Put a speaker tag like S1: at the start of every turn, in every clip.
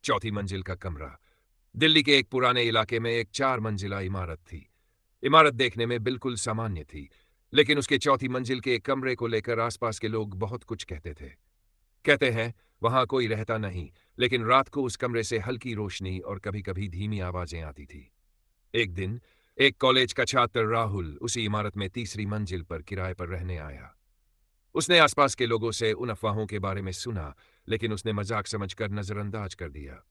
S1: चौथी मंजिल का कमरा। दिल्ली के एक पुराने इलाके में एक 4 मंजिला इमारत थी। इमारत देखने में बिल्कुल सामान्य थी, लेकिन उसके चौथी मंजिल के एक कमरे को लेकर आसपास के लोग बहुत कुछ कहते थे। कहते हैं वहां कोई रहता नहीं, लेकिन रात को उस कमरे से हल्की रोशनी और कभी-कभी धीमी आवाजें आती थी। एक दिन एक कॉलेज का छात्र राहुल उसी इमारत में तीसरी मंजिल पर किराए पर रहने आया। उसने आसपास के लोगों से उन अफवाहों के बारे में सुना, लेकिन उसने मजाक समझकर नजरअंदाज कर दिया।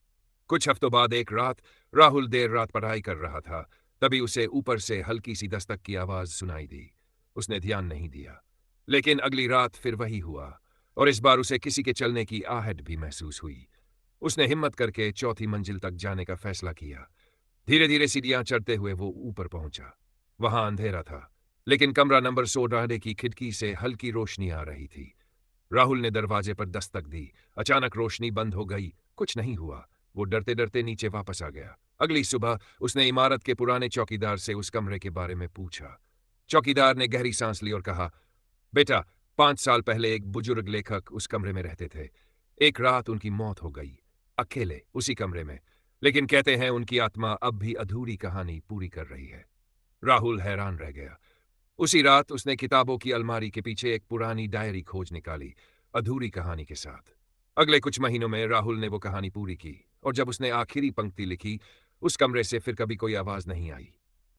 S1: कुछ हफ्तों बाद एक रात राहुल देर रात पढ़ाई कर रहा था। तभी उसे ऊपर से हल्की सी दस्तक की आवाज सुनाई दी। उसने ध्यान नहीं दिया, लेकिन अगली रात फिर वही हुआ, और इस बार उसे किसी के चलने की आहट भी महसूस हुई। उसने हिम्मत करके चौथी मंजिल तक जाने का फैसला किया। धीरे धीरे सीढ़ियां चढ़ते हुए वो ऊपर पहुंचा। वहां अंधेरा था, लेकिन कमरा नंबर 16 की खिड़की से हल्की रोशनी आ रही थी। राहुल ने दरवाजे पर दस्तक दी। अचानक रोशनी बंद हो गई। कुछ नहीं हुआ। वो डरते डरते नीचे वापस आ गया। अगली सुबह उसने इमारत के पुराने चौकीदार से उस कमरे के बारे में पूछा। चौकीदार ने गहरी सांस ली और कहा, बेटा, 5 साल पहले एक बुजुर्ग लेखक उस कमरे में रहते थे। एक रात उनकी मौत हो गई, अकेले उसी कमरे में। लेकिन कहते हैं उनकी आत्मा अब भी अधूरी कहानी पूरी कर रही है। राहुल हैरान रह गया। उसी रात उसने किताबों की अलमारी के पीछे एक पुरानी डायरी खोज निकाली, अधूरी कहानी के साथ। अगले कुछ महीनों में राहुल ने वो कहानी पूरी की, और जब उसने आखिरी पंक्ति लिखी, उस कमरे से फिर कभी कोई आवाज नहीं आई।